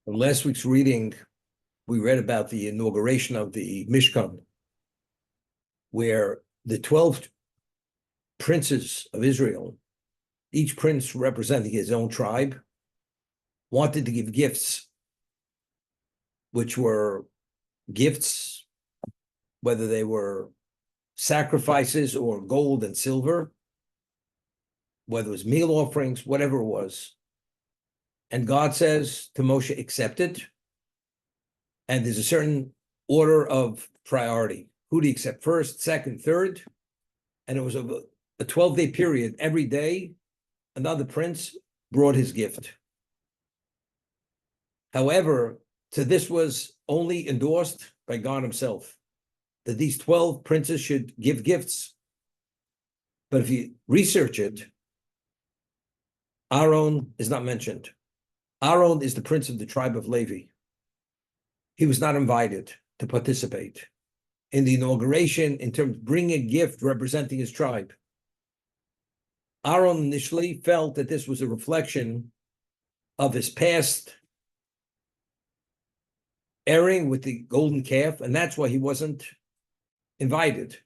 In last week's reading, we read about the inauguration of the Mishkan, where the 12 princes of Israel, each prince representing his own tribe, wanted to give gifts, which were gifts, whether they were sacrifices or gold and silver, whether it was meal offerings, whatever it was. And God says to Moshe, accept it. And there's a certain order of priority. Who do you accept first, second, third? And it was a 12-day period. Every day, another prince brought his gift. However, this was only endorsed by God himself, that these 12 princes should give gifts. But if you research it, Aaron is not mentioned. Aaron is the prince of the tribe of Levi. He was not invited to participate in the inauguration in terms of bringing a gift representing his tribe. Aaron initially felt that this was a reflection of his past erring with the golden calf, and that's why he wasn't invited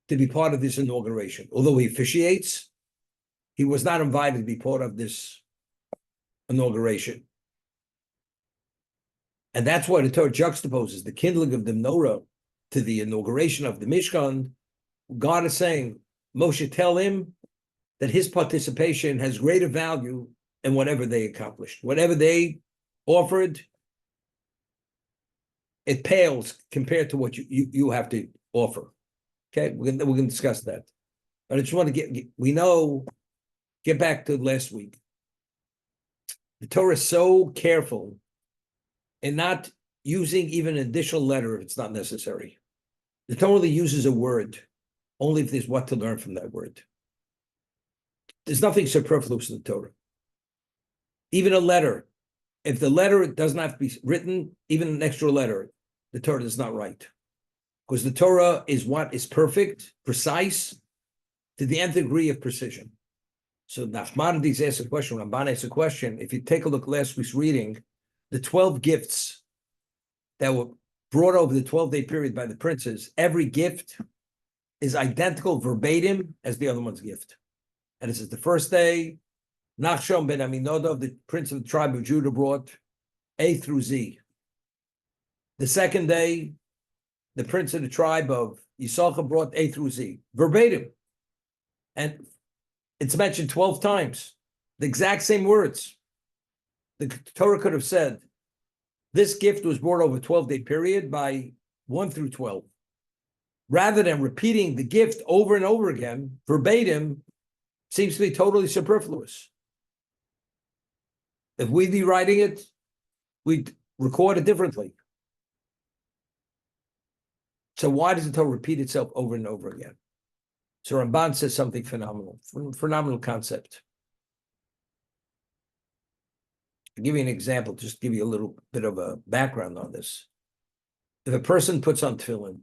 to be part of this inauguration. Although he officiates, he was not invited to be part of this inauguration. And that's why the Torah juxtaposes the kindling of the menorah to the inauguration of the Mishkan. God is saying, Moshe, tell him that his participation has greater value than whatever they accomplished. Whatever they offered, it pales compared to what you have to offer. Okay, we're going to discuss that. But I just want to get back to last week. The Torah is so careful in not using even an additional letter if it's not necessary. The Torah only uses a word, only if there's what to learn from that word. There's nothing superfluous in the Torah. Even a letter, if the letter doesn't have to be written, even an extra letter, the Torah does not write. Because the Torah is what is perfect, precise, to the nth degree of precision. So Nachmanides asked a question, Ramban asked a question. If you take a look at last week's reading, the 12 gifts that were brought over the 12-day period by the princes, every gift is identical verbatim as the other one's gift. And this is the first day, Nachshon ben Aminadab, the prince of the tribe of Judah, brought A through Z. The second day, the prince of the tribe of Yisachar brought A through Z, verbatim. And it's mentioned 12 times, the exact same words. The Torah could have said, this gift was brought over a 12-day period by 1 through 12. Rather than repeating the gift over and over again, verbatim, seems to be totally superfluous. If we'd be writing it, we'd record it differently. So why does the Torah repeat itself over and over again? So Ramban says something phenomenal concept. I'll give you an example, just give you a little bit of a background on this. If a person puts on tefillin,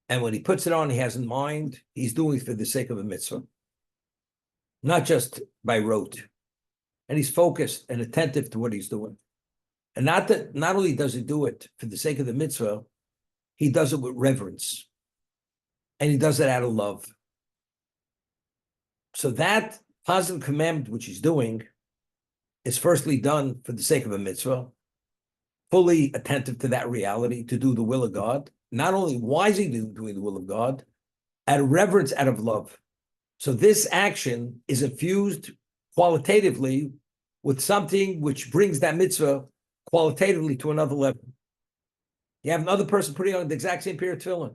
and when he puts it on, he has in mind, he's doing it for the sake of a mitzvah, not just by rote. And he's focused and attentive to what he's doing. And not only does he do it for the sake of the mitzvah, he does it with reverence. And he does it out of love. So that positive commandment which he's doing is firstly done for the sake of a mitzvah, fully attentive to that reality, to do the will of God. Not only why is he doing the will of God, out of reverence, out of love. So this action is infused qualitatively with something which brings that mitzvah qualitatively to another level. You have another person putting on the exact same pair of tefillin.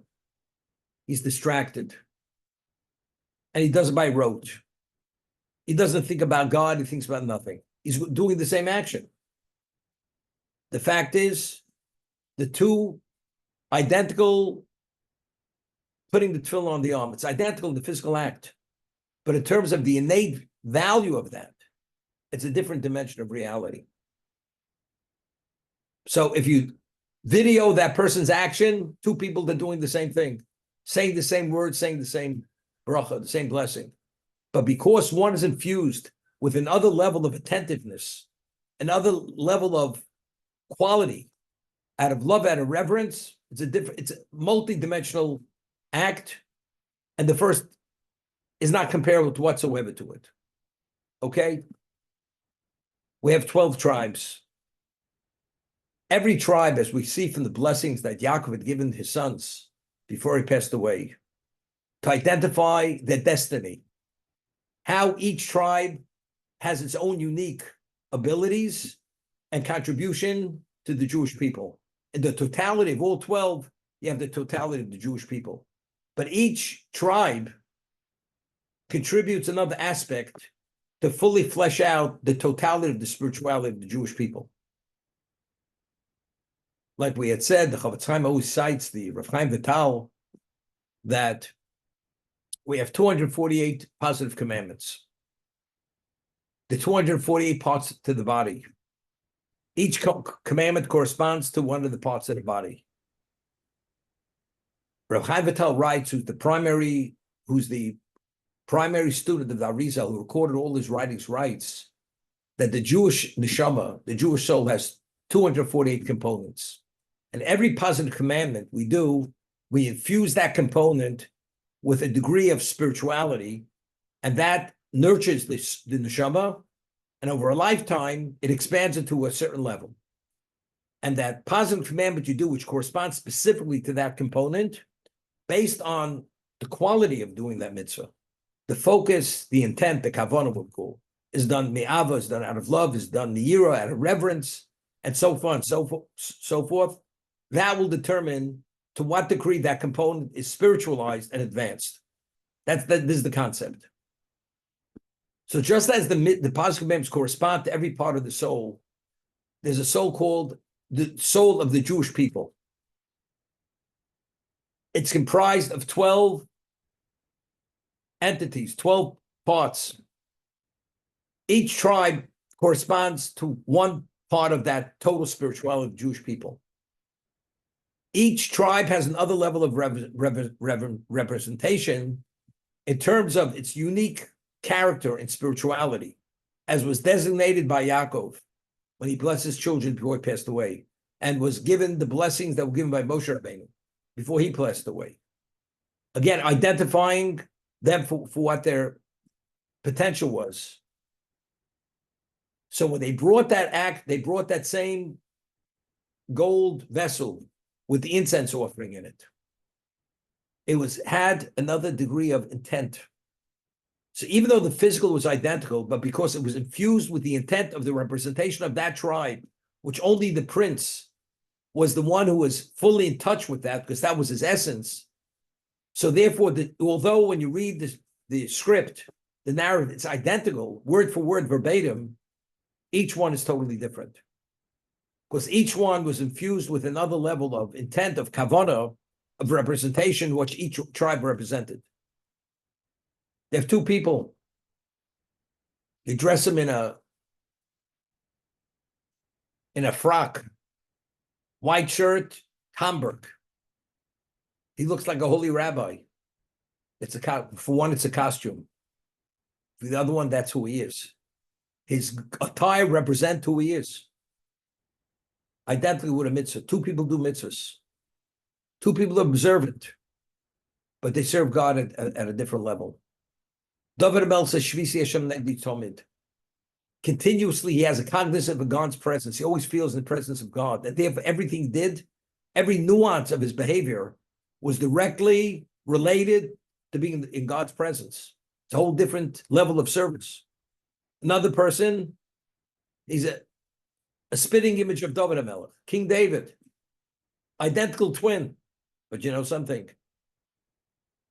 He's distracted. And he does it by rote. He doesn't think about God, he thinks about nothing. He's doing the same action. The fact is, the two identical, putting the tefillin on the arm, it's identical in the physical act. But in terms of the innate value of that, it's a different dimension of reality. So if you video that person's action, two people that are doing the same thing, saying the same words, saying the same bracha, the same blessing. But because one is infused with another level of attentiveness another level of quality, out of love, out of reverence. It's a multi-dimensional act, and the first is not comparable to whatsoever to it. Okay? We have 12 tribes. Every tribe, as we see from the blessings that Yaakov had given his sons before he passed away, to identify their destiny, how each tribe has its own unique abilities and contribution to the Jewish people. In the totality of all 12, you have the totality of the Jewish people. But each tribe contributes another aspect to fully flesh out the totality of the spirituality of the Jewish people. Like we had said, the Chofetz Chaim always cites the Rav Chaim Vital that we have 248 positive commandments. The 248 parts to the body. Each commandment corresponds to one of the parts of the body. Rav Chaim Vital writes, who's the primary student of the Arizal, who recorded all his writings, writes that the Jewish neshama, the Jewish soul, has 248 components. And every positive commandment we do, we infuse that component with a degree of spirituality, and that nurtures the neshama, and over a lifetime, it expands it to a certain level. And that positive commandment you do, which corresponds specifically to that component, based on the quality of doing that mitzvah, the focus, the intent, the kavanah, we'll call, is done me'ava, is done out of love, is done niyira, out of reverence, and so on and so forth. That will determine to what degree that component is spiritualized and advanced. This is the concept. So just as the positive commandments correspond to every part of the soul, there's a soul called the soul of the Jewish people. It's comprised of 12 entities, 12 parts. Each tribe corresponds to one part of that total spirituality of the Jewish people. Each tribe has another level of representation in terms of its unique character and spirituality, as was designated by Yaakov when he blessed his children before he passed away, and was given the blessings that were given by Moshe Rabbeinu before he passed away. Again, identifying them for what their potential was. So when they brought that act, they brought that same gold vessel with the incense offering in it. It had another degree of intent. So even though the physical was identical, but because it was infused with the intent of the representation of that tribe, which only the prince was the one who was fully in touch with that, because that was his essence. So therefore, although when you read the script, the narrative, it's identical, word for word, verbatim, each one is totally different. Because each one was infused with another level of intent, of kavanah, of representation, which each tribe represented. They have two people. You dress them in a frock, white shirt, Hamburg. He looks like a holy rabbi. For one, it's a costume. For the other one, that's who he is. His attire represents who he is. Identically with a mitzvah. Two people do mitzvahs. Two people observe it, but they serve God at a different level. David Amel says, Shvisi Hashem Negdi Tomid. Continuously, he has a cognizance of God's presence. He always feels in the presence of God. That therefore, everything he did, every nuance of his behavior was directly related to being in God's presence. It's a whole different level of service. Another person, he's a spitting image of David HaMelech, King David, identical twin. But you know something?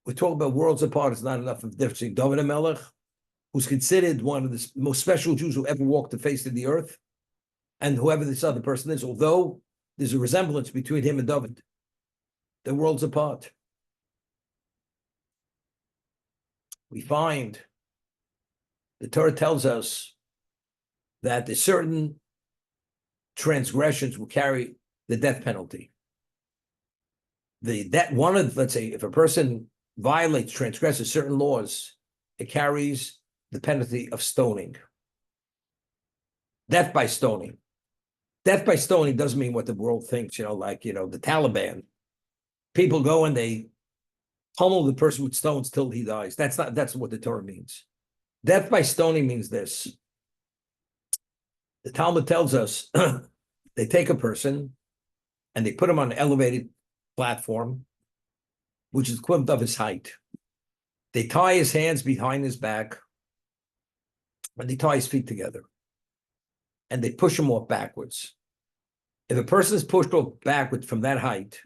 We talk about worlds apart. It's not enough of the difference between David HaMelech, who's considered one of the most special Jews who ever walked the face of the earth, and whoever this other person is, although there's a resemblance between him and David. They're worlds apart. We find the Torah tells us that there's certain transgressions will carry the death penalty. Let's say, if a person violates, transgresses certain laws, it carries the penalty of stoning. death by stoning. Death by stoning doesn't mean what the world thinks, like, the Taliban. People go and they pummel the person with stones till he dies. That's what the Torah means. Death by stoning means this. The Talmud tells us they take a person and they put him on an elevated platform, which is equivalent of his height. They tie his hands behind his back and they tie his feet together and they push him off backwards. If a person is pushed off backwards from that height,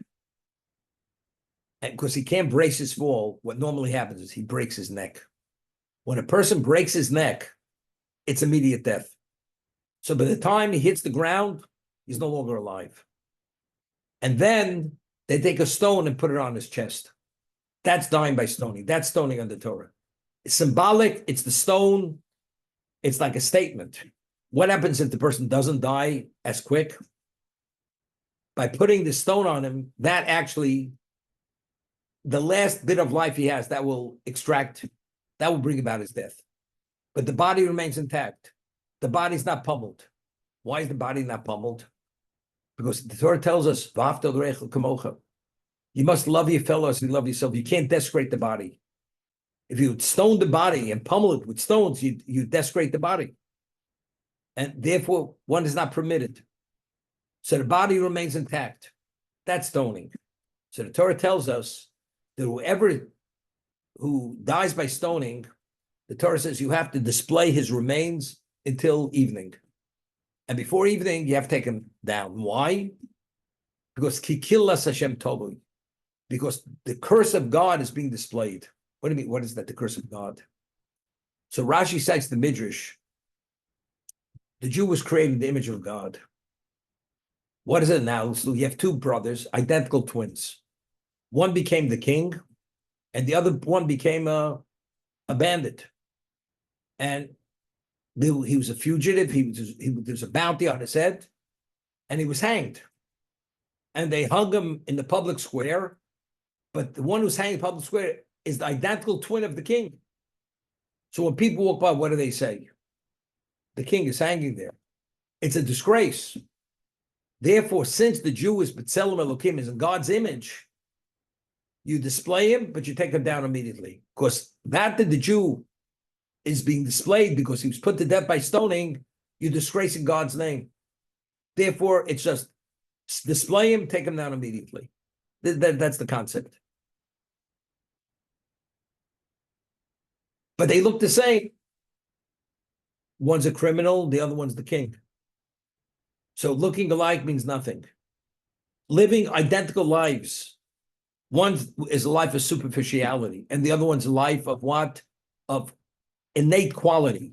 and because he can't brace his fall, what normally happens is he breaks his neck. When a person breaks his neck, it's immediate death. So by the time he hits the ground, he's no longer alive. And then they take a stone and put it on his chest. That's dying by stoning. That's stoning under Torah. It's symbolic. It's the stone. It's like a statement. What happens if the person doesn't die as quick? By putting the stone on him, that actually, the last bit of life he has, that will bring about his death. But the body remains intact. The body's not pummeled. Why is the body not pummeled? Because the Torah tells us, you must love your fellow as you love yourself. You can't desecrate the body. If you stone the body and pummel it with stones, you desecrate the body. And therefore, one is not permitted. So the body remains intact. That's stoning. So the Torah tells us that whoever who dies by stoning, the Torah says you have to display his remains until evening. And before evening, you have to take him down. Why? Because kikillas Hashem tovu. Because the curse of God is being displayed. What do you mean? What is that? The curse of God. So Rashi cites the Midrash. The Jew was created in the image of God. What is it now? So you have two brothers, identical twins. One became the king, and the other one became a bandit. And he was a fugitive. There was a bounty on his head, and he was hanged. And they hung him in the public square. But the one who's hanged in the public square is the identical twin of the king. So when people walk by, what do they say? The king is hanging there. It's a disgrace. Therefore, since the Jew is B'Tselem Elokim, is in God's image, you display him, but you take him down immediately. Because that the Jew is being displayed because he was put to death by stoning, you're disgracing God's name. Therefore, it's just display him, take him down immediately. That's the concept. But they look the same. One's a criminal, the other one's the king. So looking alike means nothing. Living identical lives. One is a life of superficiality, and the other one's a life of what? Of innate quality.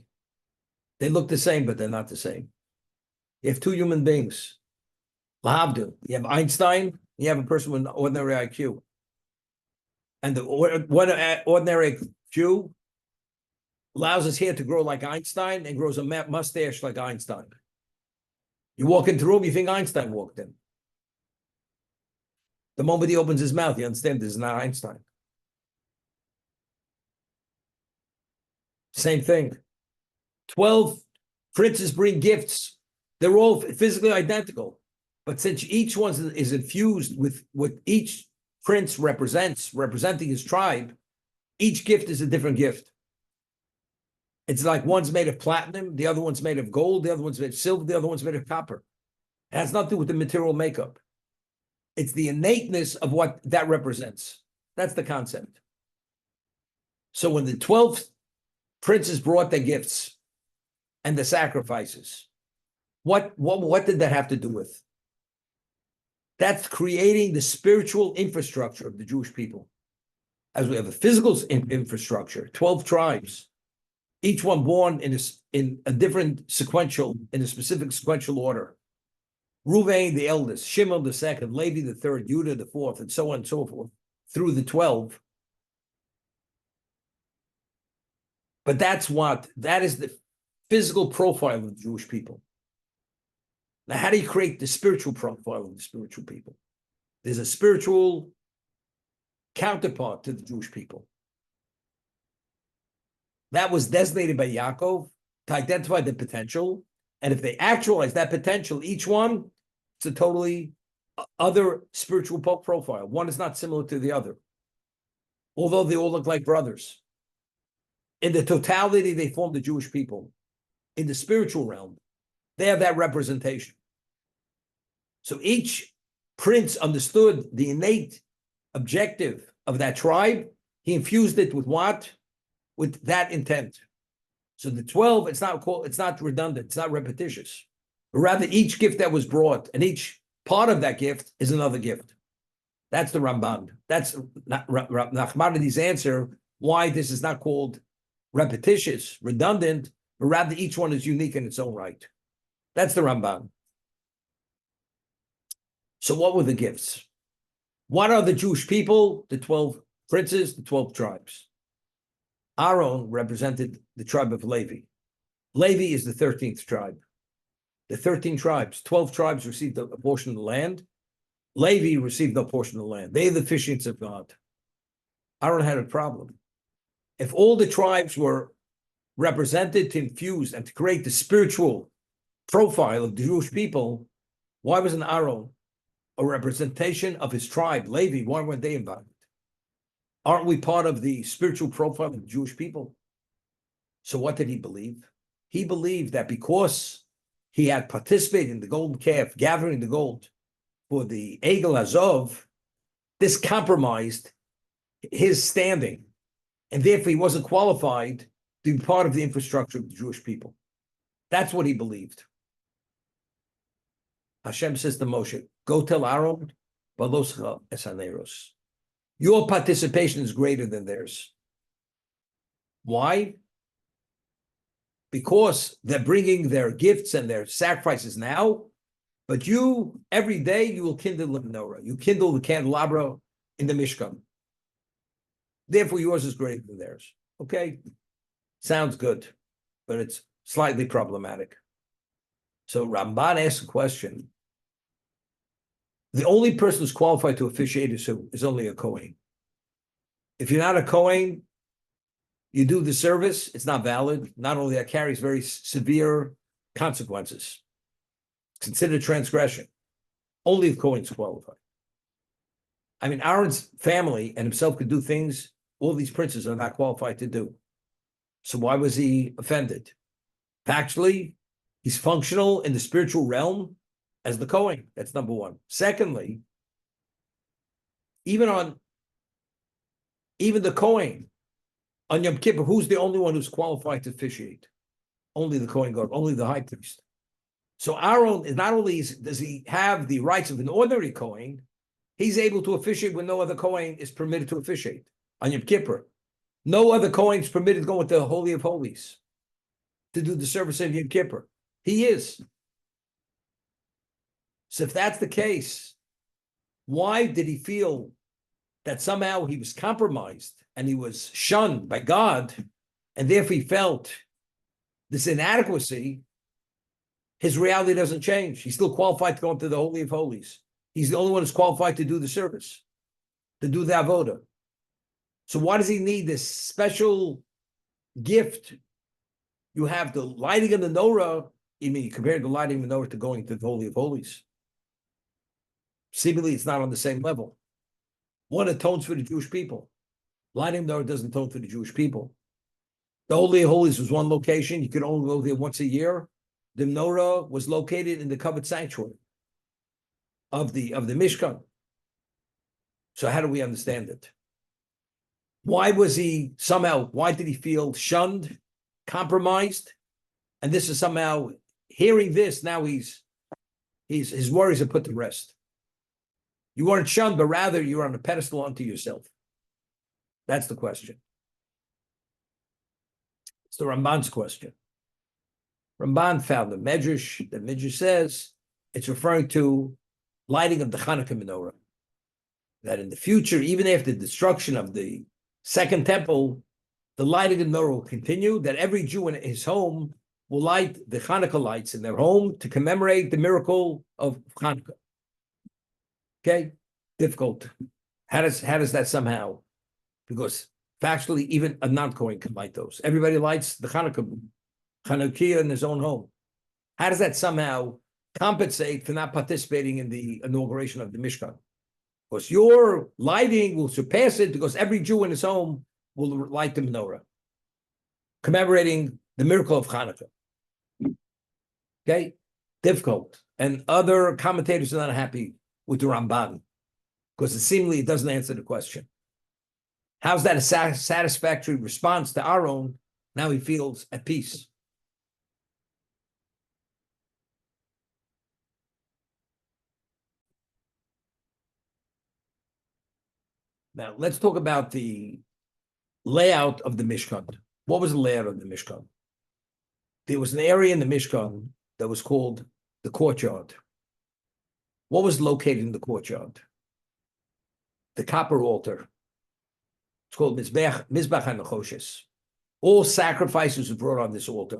They look the same, but they're not the same. You have two human beings. Lahavdil. You have Einstein, you have a person with an ordinary IQ. And the ordinary Jew allows his hair to grow like Einstein and grows a mustache like Einstein. You walk into the room, you think Einstein walked in. The moment he opens his mouth, you understand this is not Einstein. Same thing. 12 princes bring gifts. They're all physically identical. But since each one is infused with what each prince representing his tribe, each gift is a different gift. It's like one's made of platinum, the other one's made of gold, the other one's made of silver, the other one's made of copper. It has nothing to do with the material makeup. It's the innateness of what that represents. That's the concept. So when the 12 princes brought their gifts and the sacrifices, what did that have to do with? That's creating the spiritual infrastructure of the Jewish people. As we have a physical infrastructure, 12 tribes, each one born in a different sequential, in a specific sequential order. Ruvain, the eldest, Shimon the second, Levi the third, Judah the fourth, and so on and so forth, through the 12. But that is the physical profile of the Jewish people. Now, how do you create the spiritual profile of the spiritual people? There's a spiritual counterpart to the Jewish people. That was designated by Yaakov to identify the potential And if they actualize that potential, each one, it's a totally other spiritual profile. One is not similar to the other, although they all look like brothers. In the totality, they form the Jewish people. In the spiritual realm, they have that representation. So each prince understood the innate objective of that tribe. He infused it with what? With that intent. So the 12, it's not redundant, it's not repetitious. But rather, each gift that was brought and each part of that gift is another gift. That's the Ramban. That's Nachmanides' answer why this is not called repetitious, redundant, but rather each one is unique in its own right. That's the Ramban. So what were the gifts? What are the Jewish people? The 12 princes, the 12 tribes. Aaron represented the tribe of Levi. Levi is the 13th tribe. The 13 tribes, 12 tribes received a portion of the land. Levi received no portion of the land. They are the officiants of God. Aaron had a problem. If all the tribes were represented to infuse and to create the spiritual profile of the Jewish people, why wasn't Aaron a representation of his tribe, Levi? Why weren't they invited? Aren't we part of the spiritual profile of the Jewish people? So what did he believe? He believed that because he had participated in the golden calf, gathering the gold for the Egel Azov, this compromised his standing, and therefore he wasn't qualified to be part of the infrastructure of the Jewish people. That's what he believed. Hashem says to Moshe, go tell Aaron, Baloscha esaneros. Your participation is greater than theirs. Why? Because they're bringing their gifts and their sacrifices now, but you, every day, you will kindle the menorah. You kindle the candelabra in the Mishkan. Therefore, yours is greater than theirs. Okay? Sounds good, but it's slightly problematic. So Ramban asks a question. The only person who's qualified to officiate is who? Is only a Kohen. If you're not a Kohen, you do the service, it's not valid. Not only that, carries very severe consequences. Considered transgression. Only the Kohen's qualified. I mean, Aaron's family and himself could do things all these princes are not qualified to do. So why was he offended? Factually, he's functional in the spiritual realm as the Kohen. That's number one. Secondly, even the Kohen on Yom Kippur, who's the only one who's qualified to officiate? Only the Kohen God, only the high priest. So Aaron is not only does he have the rights of an ordinary Kohen, he's able to officiate when no other Kohen is permitted to officiate on Yom Kippur. No other Kohen is permitted to go into the Holy of Holies to do the service of Yom Kippur. He is. So if that's the case, why did he feel that somehow he was compromised and he was shunned by God, and therefore he felt this inadequacy? His reality doesn't change. He's still qualified to go into the Holy of Holies. He's the only one who's qualified to do the service, to do the avoda. So why does he need this special gift? You have the lighting of the menorah. I mean, compared the lighting of the menorah to going to the Holy of Holies. Seemingly, it's not on the same level. One atones for the Jewish people. Lighting the menorah doesn't atone for the Jewish people. The Holy of Holies was one location. You could only go there once a year. The menorah was located in the covered sanctuary of the Mishkan. So how do we understand it? Why did he feel shunned, compromised? And this is somehow, hearing this, now his worries are put to rest. You weren't shunned, but rather you're on a pedestal unto yourself. That's the question. It's the Ramban's question. Ramban found the Medrash says it's referring to lighting of the Hanukkah menorah. That in the future, even after the destruction of the Second Temple, the lighting of the menorah will continue, that every Jew in his home will light the Hanukkah lights in their home to commemorate the miracle of Hanukkah. Okay? Difficult. How does that somehow? Because factually, even a non-Kohen can light those. Everybody lights the Hanukkah in his own home. How does that somehow compensate for not participating in the inauguration of the Mishkan? Because your lighting will surpass it because every Jew in his home will light the menorah, commemorating the miracle of Hanukkah. Okay, difficult. And other commentators are not happy with the Ramban because it seemingly it doesn't answer the question. How's that a satisfactory response to our own? Now he feels at peace. Now let's talk about the layout of the Mishkan. What was the layout of the Mishkan? There was an area in the Mishkan that was called the courtyard. What was located in the courtyard? The copper altar. It's called Mizbech HaNechoshes. All sacrifices were brought on this altar.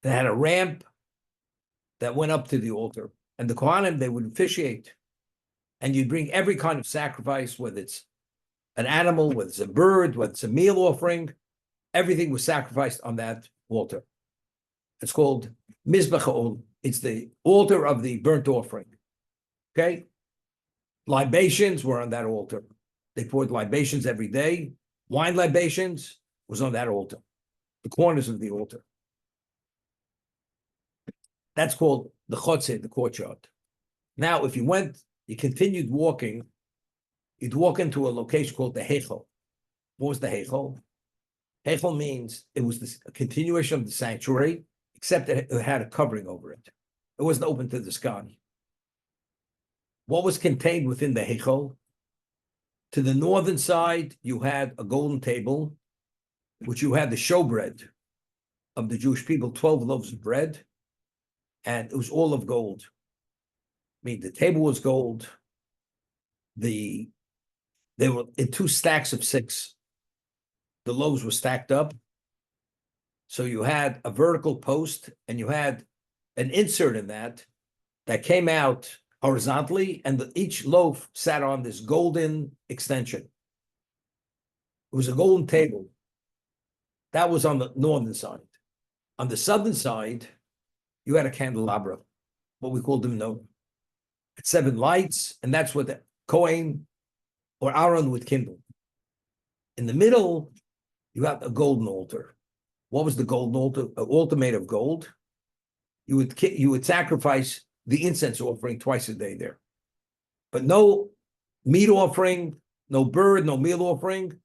They had a ramp that went up to the altar. And the Kohanim, they would officiate. And you'd bring every kind of sacrifice, whether it's an animal, whether it's a bird, whether it's a meal offering. Everything was sacrificed on that altar. It's called Mizbech HaOl. It's the altar of the burnt offering. Okay? Libations were on that altar. They poured libations every day. Wine libations was on that altar. The corners of the altar. That's called the Chotzeh, the courtyard. Now, if you continued walking, you'd walk into a location called the Heichel. What was the Heichel? Heichel means it was a continuation of the sanctuary, except that it had a covering over it. It wasn't open to the sky. What was contained within the Heichel? To the northern side, you had a golden table, which you had the showbread of the Jewish people, 12 loaves of bread, and it was all of gold. I mean, the table was gold. They were in 2 stacks of 6. The loaves were stacked up. So you had a vertical post, and you had an insert in that came out horizontally, and each loaf sat on this golden extension. It was a golden table. That was on the northern side. On the southern side, you had a candelabra, what we called the menorah. It's 7 lights, and that's what the Kohen or Aaron would kindle. In the middle, you have a golden altar. What was the golden altar? An altar made of gold. You would sacrifice the incense offering twice a day there. But no meat offering, no bird, no meal offering,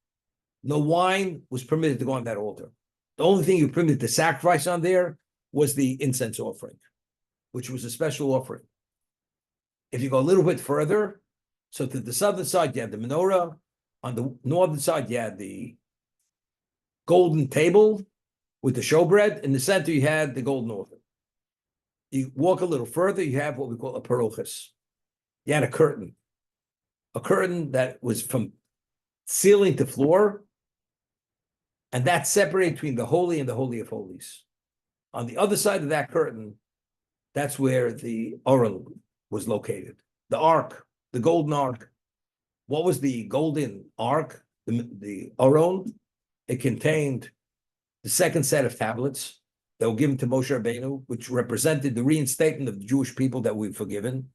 no wine was permitted to go on that altar. The only thing you permitted to sacrifice on there was the incense offering, which was a special offering. If you go a little bit further, so to the southern side, you had the menorah. On the northern side, you had the golden table with the showbread. In the center, you had the golden altar. You walk a little further, you have what we call a parochus. You had a curtain that was from ceiling to floor, and that separated between the holy and the holy of holies. On the other side of that curtain, that's where the Aron was located. The ark, the golden ark. What was the golden ark? The Aron. It contained the second set of tablets that were given to Moshe Rabbeinu, which represented the reinstatement of the Jewish people that we've forgiven.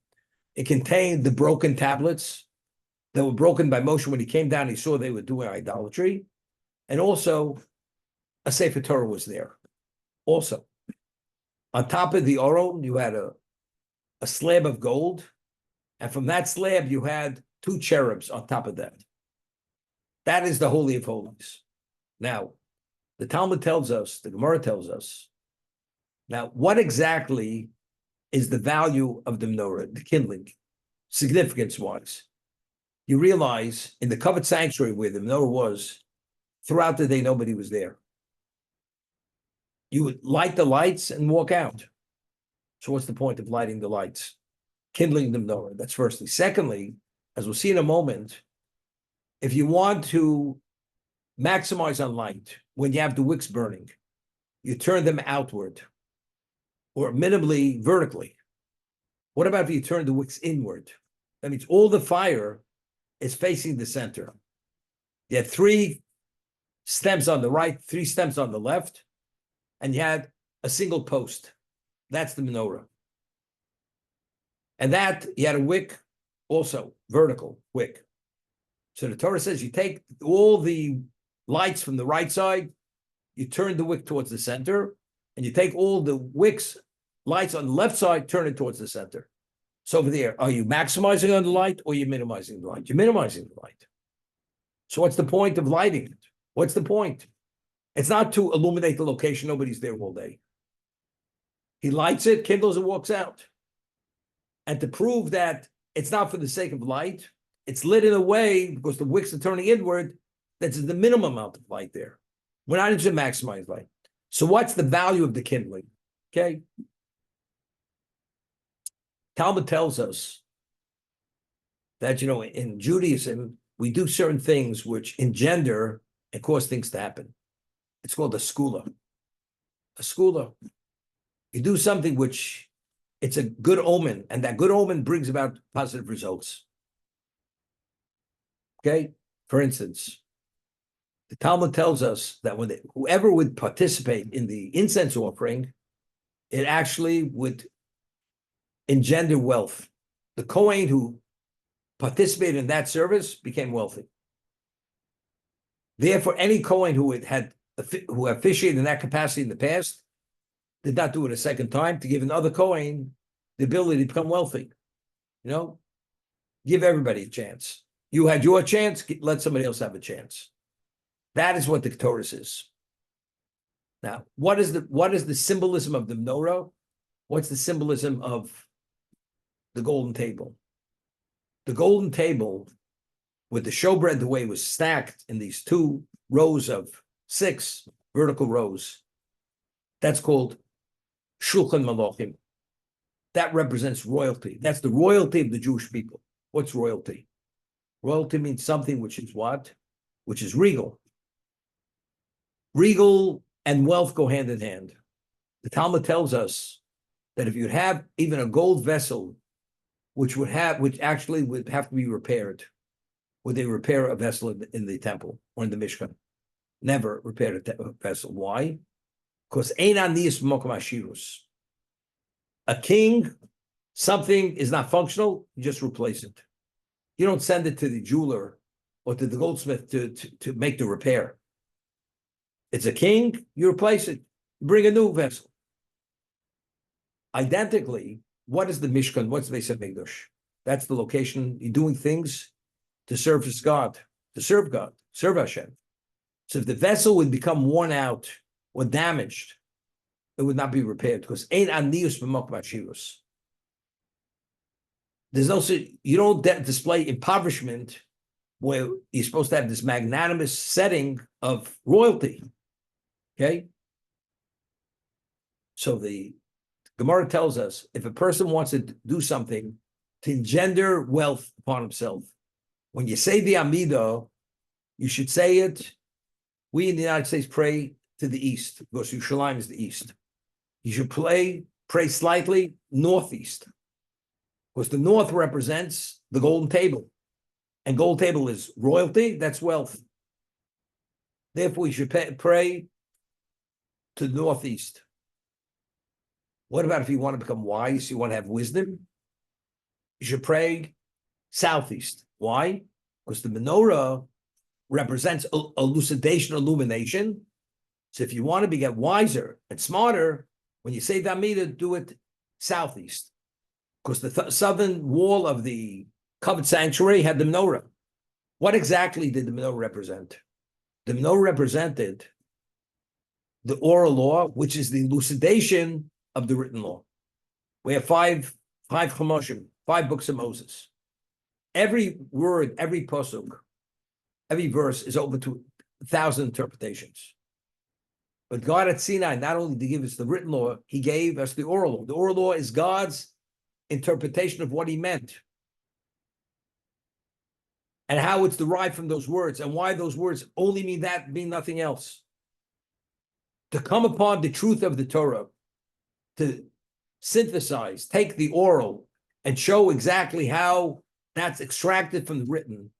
It contained the broken tablets that were broken by Moshe when he came down. He saw they were doing idolatry, and also a Sefer Torah was there. Also, on top of the Aron, you had a slab of gold, and from that slab you had 2 cherubs on top of that. That is the Holy of Holies. Now, the Talmud tells us, the Gemara tells us, now what exactly is the value of the menorah, the kindling, significance-wise? You realize in the covered sanctuary where the menorah was, throughout the day nobody was there. You would light the lights and walk out. So what's the point of lighting the lights? Kindling the menorah, that's firstly. Secondly, as we'll see in a moment, if you want to maximize on light, when you have the wicks burning, you turn them outward or minimally vertically. What about if you turn the wicks inward? That means all the fire is facing the center. You had 3 stems on the right, 3 stems on the left, and you had a single post That's the menorah. And that, you had a wick, also vertical wick. So the Torah says you take all the lights from the right side, you turn the wick towards the center, and you take all the wicks, lights on the left side, turn it towards the center. So over there, are you maximizing on the light or are you minimizing the light? You're minimizing the light. So what's the point of lighting it? What's the point? It's not to illuminate the location. Nobody's there all day. He lights it, kindles, and walks out. And to prove that it's not for the sake of light, it's lit in a way because the wicks are turning inward, that's the minimum amount of light there. We're not interested in maximize light. So what's the value of the kindling? Okay. Talmud tells us that, in Judaism, we do certain things which engender and cause things to happen. It's called a skula. A skula. You do something which it's a good omen, and that good omen brings about positive results. Okay? For instance, the Talmud tells us that whoever would participate in the incense offering, it actually would engender wealth. The Kohen who participated in that service became wealthy. Therefore, any Kohen who officiated in that capacity in the past did not do it a second time to give another Kohen the ability to become wealthy. Give everybody a chance. You had your chance, let somebody else have a chance. That is what the Torah is. Now, what is the symbolism of the menorah? What's the symbolism of the golden table? The golden table, with the showbread, the way it was stacked in these 2 rows of 6 vertical rows, that's called Shulchan Malachim. That represents royalty. That's the royalty of the Jewish people. What's royalty? Royalty means something which is what? Which is regal. Regal and wealth go hand in hand. The Talmud tells us that if you have even a gold vessel, which actually would have to be repaired, would they repair a vessel in the temple or in the Mishkan? Never repaired a vessel. Why? Because ein anius b'mokom ashirus. A king, something is not functional, you just replace it. You don't send it to the jeweler or to the goldsmith to make the repair. It's a king, you replace it, bring a new vessel. Identically, what is the Mishkan? What's the Beis HaMikdash? That's the location. You're doing things to service God, to serve God, serve Hashem. So if the vessel would become worn out or damaged, it would not be repaired because ein anius b'mokom ashirus. You don't display impoverishment where you're supposed to have this magnanimous setting of royalty. Okay? So the Gemara tells us if a person wants to do something to engender wealth upon himself, when you say the Amidah, you should say it. We in the United States pray to the east because Yerushalayim is the east. You should pray slightly northeast because the north represents the golden table. And gold table is royalty, that's wealth. Therefore, you should pray to the northeast. What about if you want to become wise, you want to have wisdom? You should pray southeast. Why? Because the menorah represents elucidation, illumination. So if you want to get wiser and smarter, when you say the Amidah, do it southeast. Because the southern wall of the covered sanctuary had the menorah. What exactly did the menorah represent? The menorah represented the oral law, which is the elucidation of the written law. We have five Chumoshim, 5 books of Moses. Every word, every pasuk, every verse is open to 1,000 interpretations. But God at Sinai, not only did he give us the written law, he gave us the oral law. The oral law is God's interpretation of what he meant and how it's derived from those words and why those words only mean that, mean nothing else. To come upon the truth of the Torah, to synthesize, take the oral and show exactly how that's extracted from the written,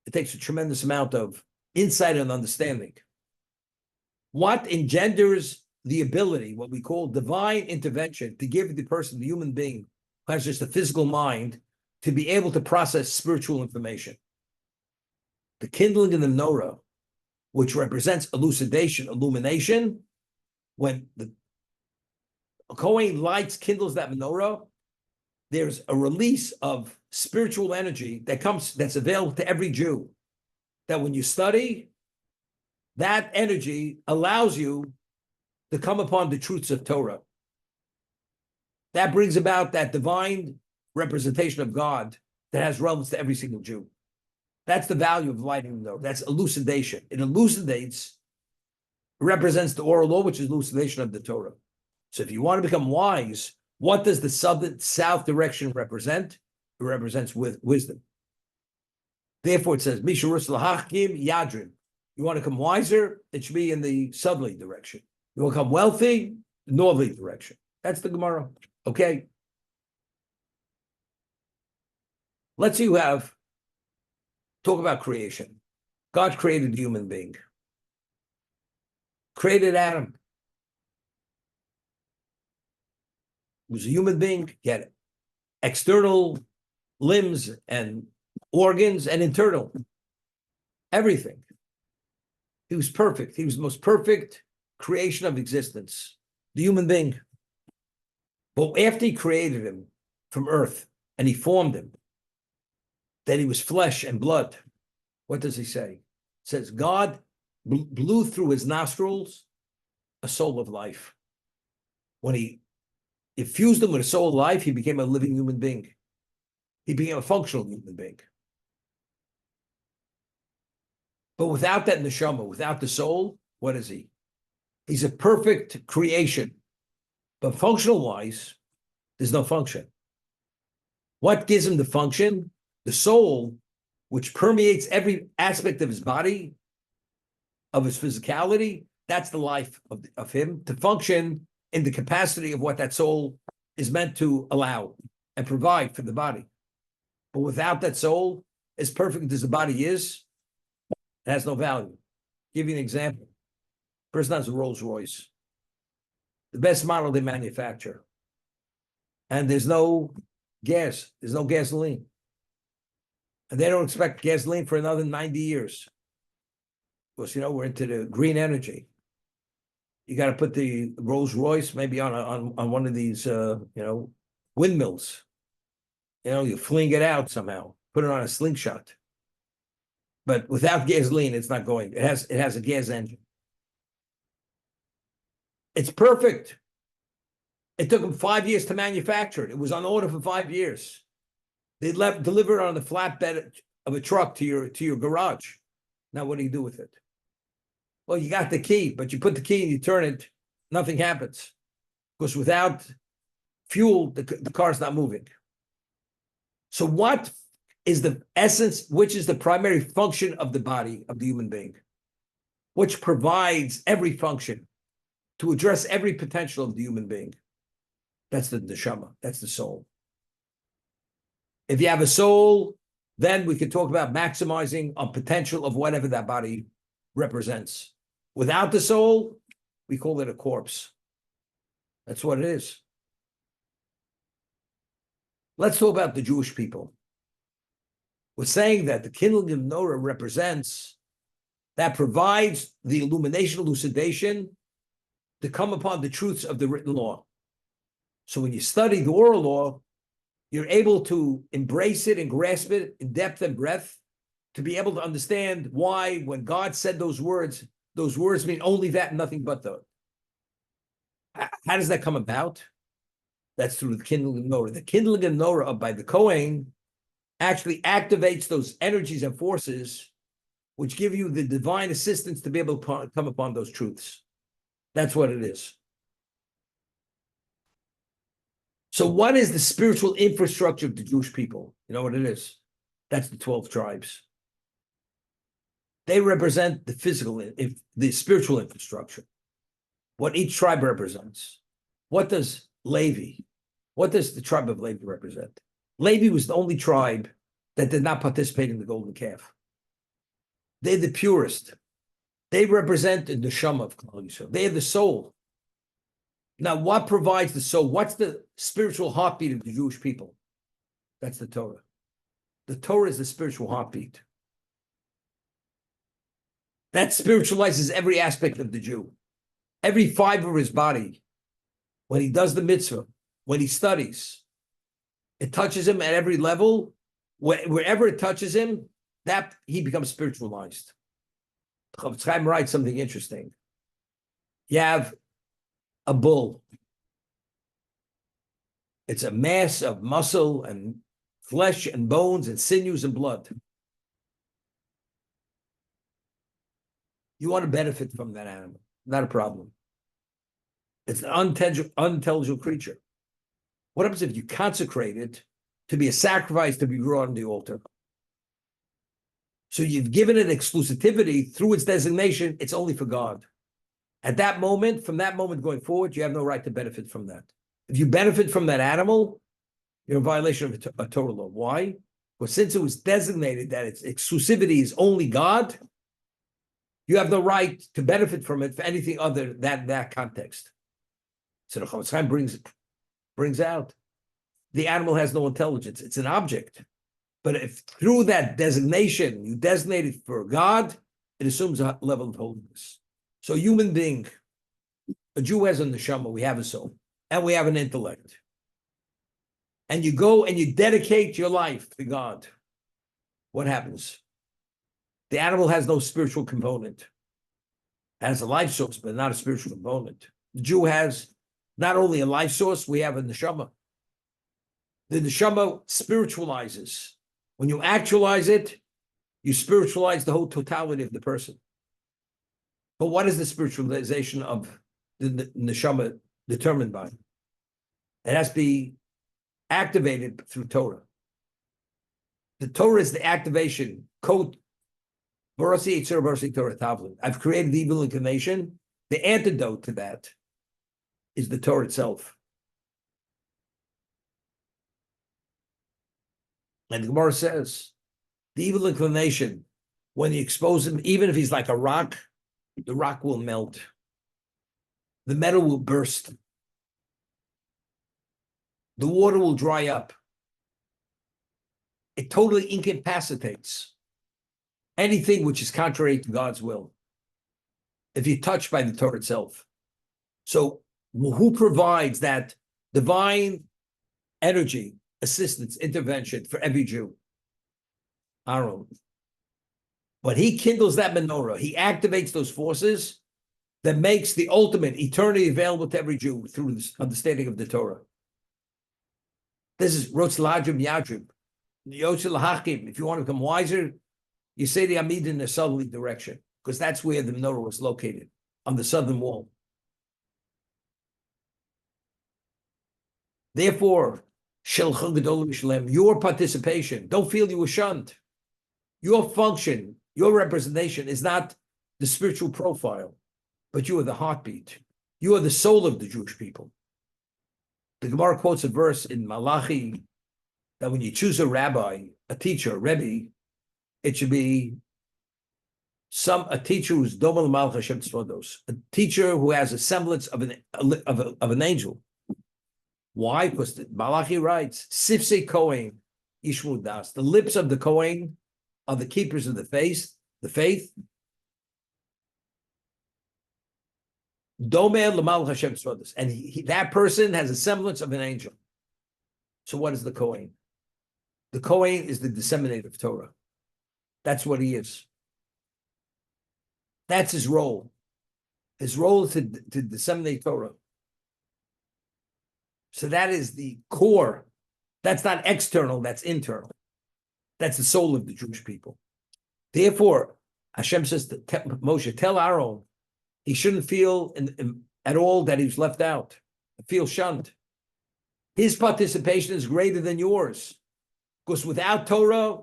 it takes a tremendous amount of insight and understanding. What engenders the ability, what we call divine intervention, to give the person, the human being who has just a physical mind, to be able to process spiritual information. The kindling of the menorah, which represents elucidation, illumination, when the Kohen lights, kindles that menorah, there's a release of spiritual energy that's available to every Jew. That when you study, that energy allows you to come upon the truths of Torah. That brings about that divine representation of God that has relevance to every single Jew. That's the value of lighting the menorah. That's elucidation. It elucidates, represents the oral law, which is elucidation of the Torah. So if you want to become wise, what does the south direction represent? It represents wisdom. Therefore, it says, Misharus lahachkim yadrim. You want to become wiser? It should be in the southerly direction. You want to become wealthy? The northerly direction. That's the Gemara. Okay. Let's see you have. Talk about creation. God created the human being. Created Adam. He was a human being. He had external limbs and organs and internal. Everything. He was perfect. He was the most perfect creation of existence. The human being. But after he created him from earth and he formed him, that he was flesh and blood, what does he say? It says, God blew through his nostrils a soul of life. When he infused him with a soul of life, he became a living human being. He became a functional human being. But without that neshama, without the soul, what is he? He's a perfect creation. But functional-wise, there's no function. What gives him the function? The soul, which permeates every aspect of his body, of his physicality, that's the life of him, to function in the capacity of what that soul is meant to allow and provide for the body. But without that soul, as perfect as the body is, it has no value. I'll give you an example. Person has a Rolls Royce, the best model they manufacture, and there's no gas, there's no gasoline. And they don't expect gasoline for another 90 years. Because, we're into the green energy. You got to put the Rolls Royce maybe on one of these, windmills. You fling it out somehow, put it on a slingshot. But without gasoline, it's not going. It has a gas engine. It's perfect. It took them 5 years to manufacture it. It was on order for 5 years. They delivered it on the flatbed of a truck to your garage. Now, what do you do with it? Well, you got the key, but you put the key and you turn it, nothing happens. Because without fuel, the car's not moving. So what is the essence, which is the primary function of the body of the human being, which provides every function to address every potential of the human being? That's the neshama, that's the soul. If you have a soul, then we can talk about maximizing a potential of whatever that body represents. Without the soul, we call it a corpse. That's what it is. Let's talk about the Jewish people. We're saying that the kindling of menorah represents, that provides the illumination, elucidation to come upon the truths of the written law. So when you study the oral law, you're able to embrace it and grasp it in depth and breadth, to be able to understand why, when God said those words mean only that and nothing but that. How does that come about? That's through the kindling of menorah. The kindling of menorah by the Kohen actually activates those energies and forces which give you the divine assistance to be able to come upon those truths. That's what it is. So what is the spiritual infrastructure of the Jewish people? You know what it is? That's the 12 tribes. They represent the physical, the spiritual infrastructure. What each tribe represents. What does Levi, what does the tribe of Levi represent? Levi was the only tribe that did not participate in the golden calf. They're the purest. They represent the neshama of Klal Yisrael. They are the soul. Now, what provides the soul? What's the spiritual heartbeat of the Jewish people? That's the Torah. The Torah is the spiritual heartbeat. That spiritualizes every aspect of the Jew, every fiber of his body. When he does the mitzvah, when he studies, it touches him at every level. Wherever it touches him, that he becomes spiritualized. Chofetz Chaim writes something interesting. You have a bull. It's a mass of muscle and flesh and bones and sinews and blood. You want to benefit from that animal, not a problem. It's an unintelligible creature. What happens if you consecrate it to be a sacrifice to be brought on the altar? So you've given it exclusivity through its designation. It's only for God. At that moment, from that moment going forward, you have no right to benefit from that. If you benefit from that animal, you're in violation of a Torah law. Why? Because since it was designated that its exclusivity is only God, you have no right to benefit from it for anything other than that context. So the Chofetz Chaim brings out the animal has no intelligence. It's an object. But if through that designation, you designate it for God, it assumes a level of holiness. So a human being, a Jew has a neshama, we have a soul, and we have an intellect. And you go and you dedicate your life to God. What happens? The animal has no spiritual component. It has a life source, but not a spiritual component. The Jew has not only a life source, we have a neshama. The neshama spiritualizes. When you actualize it, you spiritualize the whole totality of the person. But what is the spiritualization of the neshama determined by? It has to be activated through Torah. The Torah is the activation. Code. I've created the evil inclination. The antidote to that is the Torah itself. And the Gemara says, the evil inclination, when you expose him, even if he's like a rock, the rock will melt. The metal will burst. The water will dry up. It totally incapacitates anything which is contrary to God's will, if you're touched by the Torah itself. So who provides that divine energy, assistance, intervention for every Jew? Aaron. When he kindles that menorah, he activates those forces that makes the ultimate eternity available to every Jew through this understanding of the Torah. This is Rotz Ladrim Yadrim. Yotzil Hakim. If you want to become wiser, you say the Amid in the southerly direction, because that's where the menorah was located, on the southern wall. Therefore, your participation, don't feel you were shunned. Your function, your representation is not the spiritual profile, but you are the heartbeat. You are the soul of the Jewish people. The Gemara quotes a verse in Malachi that when you choose a rabbi, a teacher, a rebbe, it should be a teacher who's Domal Malach Hashem Tzvodos, a teacher who has a semblance of an angel. Why? Because the Malachi writes, Sifsei Kohen Yishmu Das. The lips of the Kohen are the keepers of the faith. Domer L'Malach Hashem Tzvodos. And that person has a semblance of an angel. So what is the Kohen? The Kohen is the disseminator of Torah. That's what he is. That's his role. His role is to disseminate Torah. So that is the core. That's not external, that's internal. That's the soul of the Jewish people. Therefore, Hashem says to Moshe, tell Aaron, he shouldn't feel at all that he's left out, feel shunned. His participation is greater than yours. Because without Torah,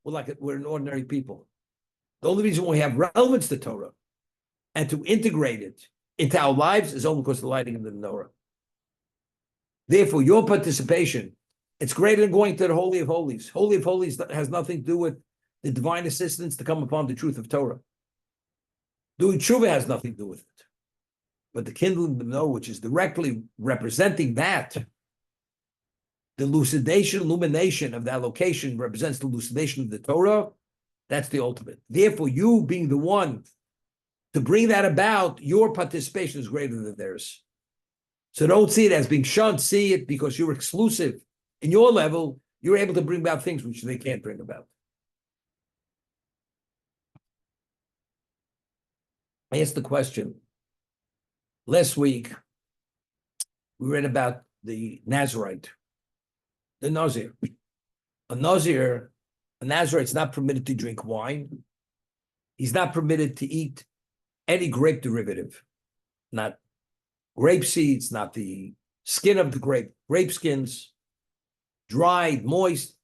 we're an ordinary people. The only reason we have relevance to Torah and to integrate it into our lives is only because of the lighting of the menorah. Therefore, your participation, it's greater than going to the Holy of Holies. Holy of Holies has nothing to do with the divine assistance to come upon the truth of Torah. Doing tshuva has nothing to do with it. but the kindling of the know, which is directly representing that, the elucidation, illumination of that location represents the elucidation of the Torah. That's the ultimate. Therefore, you being the one to bring that about, your participation is greater than theirs. So don't see it as being shunned. See it because you're exclusive. In your level, you're able to bring about things which they can't bring about. I asked the question. Last week, we read about the Nazarite, the Nazir. A Nazarite's not permitted to drink wine. He's not permitted to eat any grape derivative, not grape seeds, not the skin of the grape skins, dried, moist,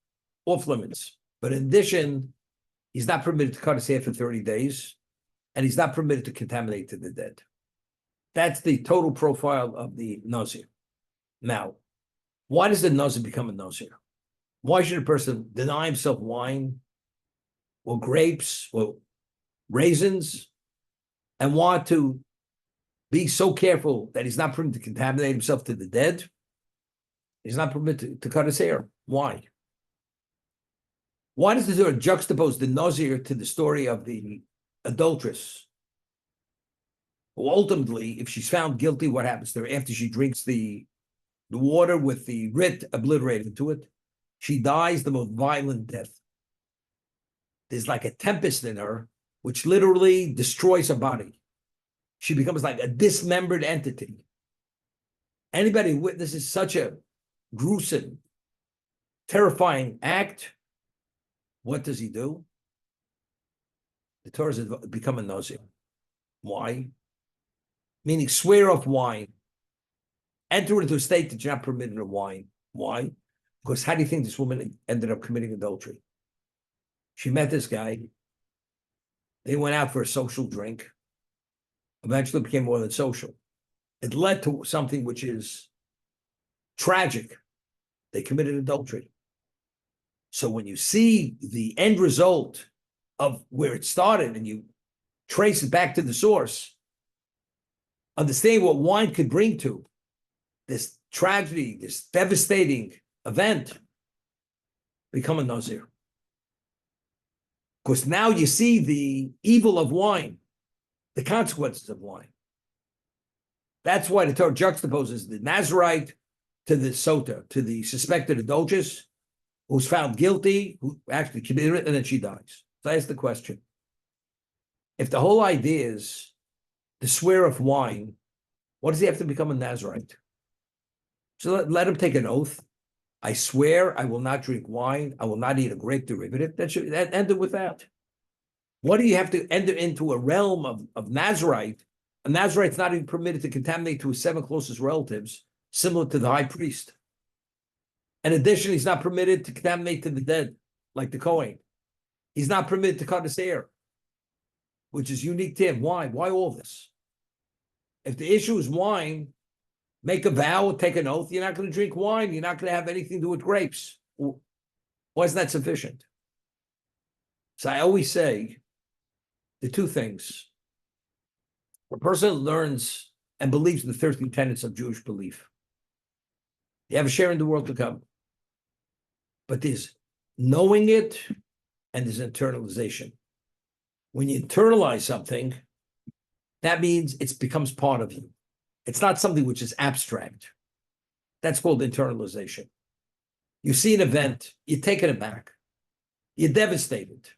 off limits. But in addition, he's not permitted to cut his hair for 30 days, and he's not permitted to contaminate to the dead. That's the total profile of the Nazir. Now, why does the Nazir become a Nazir? Why should a person deny himself wine or grapes or raisins and want to be so careful that he's not permitted to contaminate himself to the dead? He's not permitted to cut his hair. Why? Why does the Torah juxtapose the Nazir to the story of the adulteress? Well, ultimately, if she's found guilty, what happens to her after she drinks the water with the writ obliterated to it? She dies the most violent death. There's like a tempest in her, which literally destroys her body. She becomes like a dismembered entity. Anybody who witnesses such a gruesome, terrifying act, what does he do? The Torah has become a Nazir. Why? Meaning swear off wine. Enter into a state that you're not permitted to wine. Why? Because how do you think this woman ended up committing adultery? She met this guy. They went out for a social drink. Eventually became more than social. It led to something which is tragic. They committed adultery. So when you see the end result of where it started and you trace it back to the source, understand what wine could bring to this tragedy, this devastating event, become a Nazir. Because now you see the evil of wine, the consequences of wine. That's why the Torah juxtaposes the Nazarite to the Sota, to the suspected adulteress, who's found guilty, who actually committed it, and then she dies. So I ask the question, if the whole idea is to swear off wine, what does he have to become a Nazarite? So let him take an oath. I swear I will not drink wine. I will not eat a grape derivative. That ended with that. What do you have to enter into a realm of Nazarite? A Nazarite's not even permitted to contaminate to his 7 closest relatives, similar to the high priest. In addition, he's not permitted to contaminate to the dead, like the Kohen. He's not permitted to cut his hair, which is unique to him. Why? Why all this? If the issue is wine, make a vow, take an oath. You're not going to drink wine. You're not going to have anything to do with grapes. Why isn't that sufficient? So I always say the two things. A person learns and believes in the 13 tenets of Jewish belief. You have a share in the world to come. But there's knowing it and there's internalization. When you internalize something, that means it becomes part of you. It's not something which is abstract. That's called internalization. You see an event, you're taken aback. You're devastated.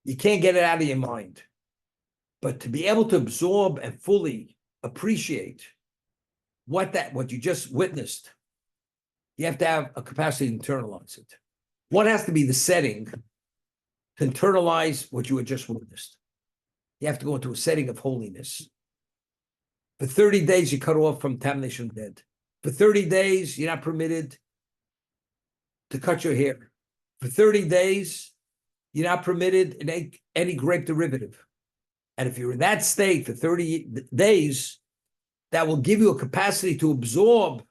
You can't get it out of your mind. But to be able to absorb and fully appreciate what you just witnessed, you have to have a capacity to internalize it. What has to be the setting to internalize what you had just witnessed? You have to go into a setting of holiness. For 30 days, you cut off from contamination of dead. For 30 days, you're not permitted to cut your hair. For 30 days, you're not permitted in any grape derivative. And if you're in that state for 30 days, that will give you a capacity to absorb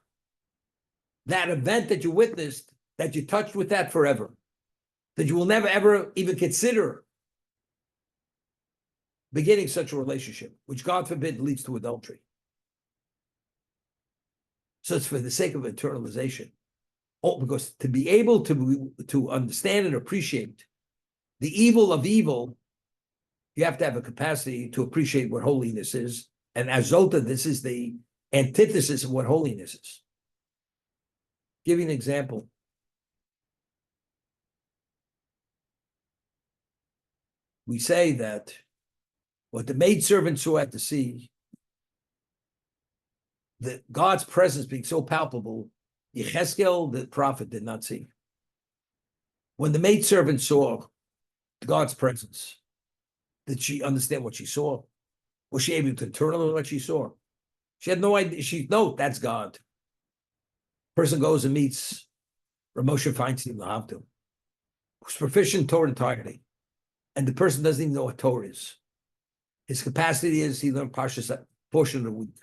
that event that you witnessed, that you touched with that forever, that you will never, ever even consider beginning such a relationship, which God forbid leads to adultery. So it's for the sake of internalization. Oh, because to be able to understand and appreciate the evil of evil, you have to have a capacity to appreciate what holiness is. And as Zolta, this is the antithesis of what holiness is. Give you an example. We say that what the maidservant saw at the sea, that God's presence being so palpable, Yechezkel, the prophet, did not see. When the maidservant saw God's presence, did she understand what she saw? Was she able to internalize what she saw? She had no idea. No, that's God. Person goes and meets Ramosha Feinstein Lahavdil, who's proficient in Torah entirety, and the person doesn't even know what Torah is. His capacity is he learned Parshas portion of the week,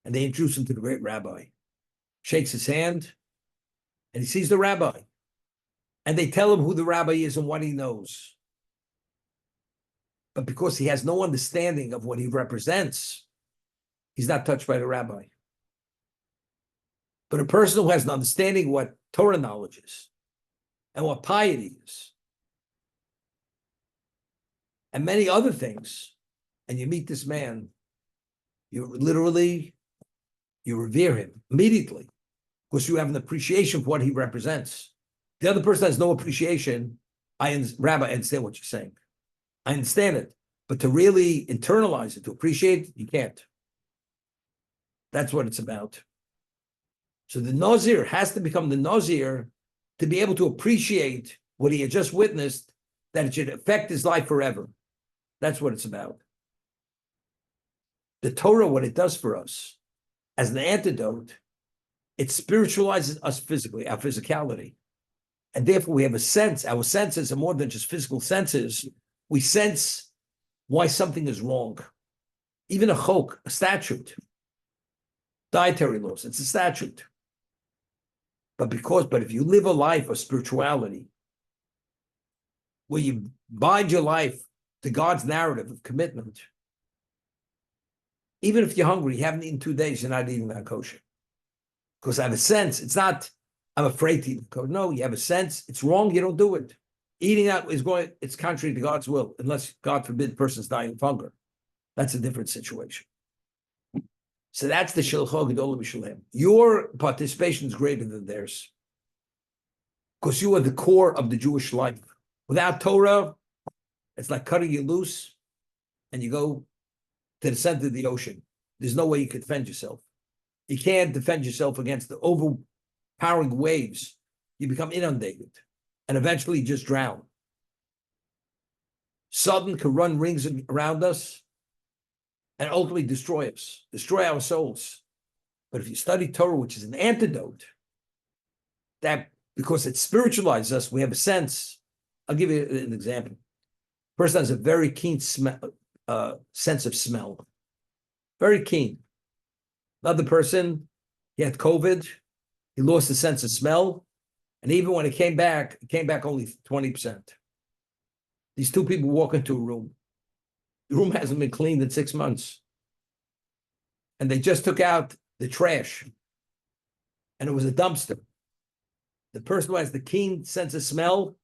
and they introduce him to the great rabbi. Shakes his hand, and he sees the rabbi, and they tell him who the rabbi is and what he knows. But because he has no understanding of what he represents, he's not touched by the rabbi. But a person who has an understanding of what Torah knowledge is and what piety is and many other things, and you meet this man, you revere him immediately because you have an appreciation for what he represents. The other person has no appreciation. Rabbi, I understand what you're saying. I understand it, but to really internalize it, to appreciate it, you can't. That's what it's about. So the Nazir has to become the Nazir to be able to appreciate what he had just witnessed, that it should affect his life forever. That's what it's about. The Torah, what it does for us, as an antidote, it spiritualizes us physically, our physicality. And therefore we have a sense, our senses are more than just physical senses. We sense why something is wrong. Even a chok, a statute, dietary laws, it's a statute. But if you live a life of spirituality, where you bind your life to God's narrative of commitment, even if you're hungry, you haven't eaten 2 days, you're not eating that kosher. Because I have a sense, it's not, I'm afraid to eat kosher. No, you have a sense, it's wrong, you don't do it. Eating out it's contrary to God's will, unless, God forbid, the person's dying of hunger. That's a different situation. So that's the Shilcho Gedol B'Shalem. Your participation is greater than theirs. Because you are the core of the Jewish life. Without Torah, it's like cutting you loose and you go to the center of the ocean. There's no way you can defend yourself. You can't defend yourself against the overpowering waves. You become inundated and eventually just drown. Sudden can run rings around us and ultimately destroy us, destroy our souls. But if you study Torah, which is an antidote, that because it spiritualizes us, we have a sense. I'll give you an example. A person has a very keen sense of smell, very keen. Another person, he had COVID, he lost the sense of smell, and even when it came back only 20%. These two people walk into a room. The room hasn't been cleaned in 6 months. And they just took out the trash. And it was a dumpster. The person who has the keen sense of smell,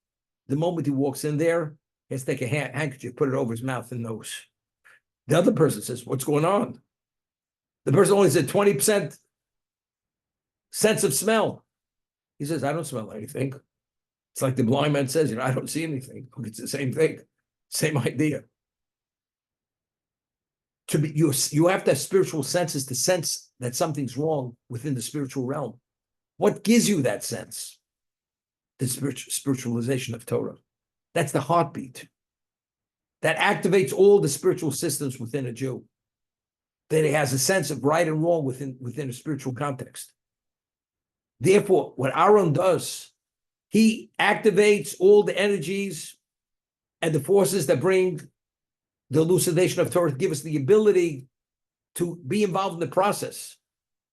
the moment he walks in there, he has to take a handkerchief, put it over his mouth and nose. The other person says, what's going on? The person only said 20% sense of smell. He says, I don't smell anything. It's like the blind man says, I don't see anything. It's the same thing, same idea. You have to have spiritual senses to sense that something's wrong within the spiritual realm. What gives you that sense? The spiritualization of Torah. That's the heartbeat. That activates all the spiritual systems within a Jew. That he has a sense of right and wrong within a spiritual context. Therefore, what Aaron does, he activates all the energies and the forces that bring the elucidation of Torah to give us the ability to be involved in the process.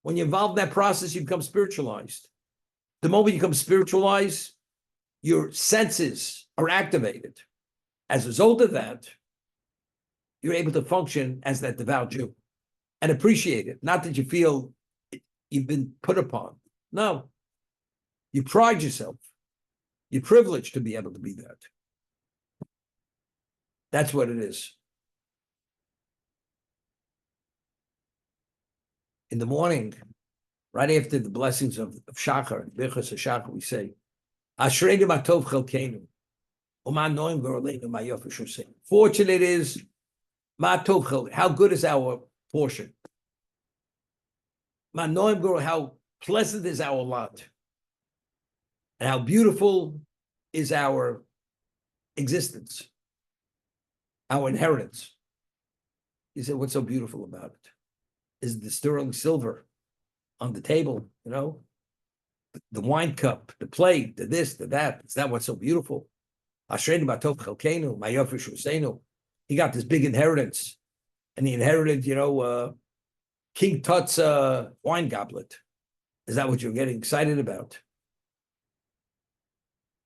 When you're involved in that process, you become spiritualized. The moment you become spiritualized, your senses are activated. As a result of that, you're able to function as that devout Jew and appreciate it. Not that you feel you've been put upon. No. You pride yourself. You're privileged to be able to be that. That's what it is. In the morning, right after the blessings of Shachar, Birchas Shachar, we say, Ashreinu matov chelkeinu, u'ma noim g'oleinu ma yofer shosei. Fortunate is, matov chel, how good is our portion? Ma noim g'oleinu, how pleasant is our lot? And how beautiful is our existence, our inheritance. You say, what's so beautiful about it? Is the sterling silver on the table, you know? The wine cup, the plate, the this, the that. Is that what's so beautiful? Ashreinu matov chelkeinu, ma yofer shosenu. He got this big inheritance. And he inherited, King Tut's wine goblet. Is that what you're getting excited about?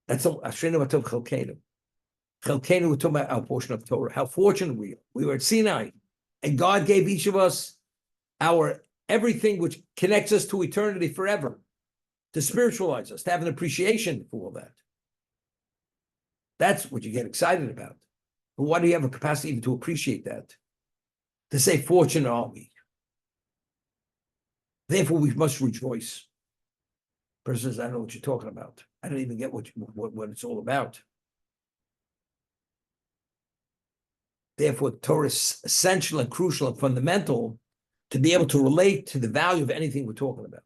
That's Ashreinu matov chelkeinu. Chelkeinu, we're talking about our portion of Torah. How fortunate we are. We were at Sinai, and God gave each of us our everything which connects us to eternity forever, to spiritualize us, to have an appreciation for all that. That's what you get excited about. But why do you have a capacity even to appreciate that? To say, fortunate are we? Therefore, we must rejoice. Person says, I don't know what you're talking about. I don't even get what it's all about. Therefore, Torah is essential and crucial and fundamental to be able to relate to the value of anything we're talking about.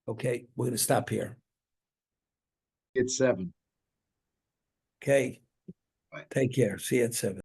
Okay, we're going to stop here. It's 7. Okay. Bye. Take care. See you at 7.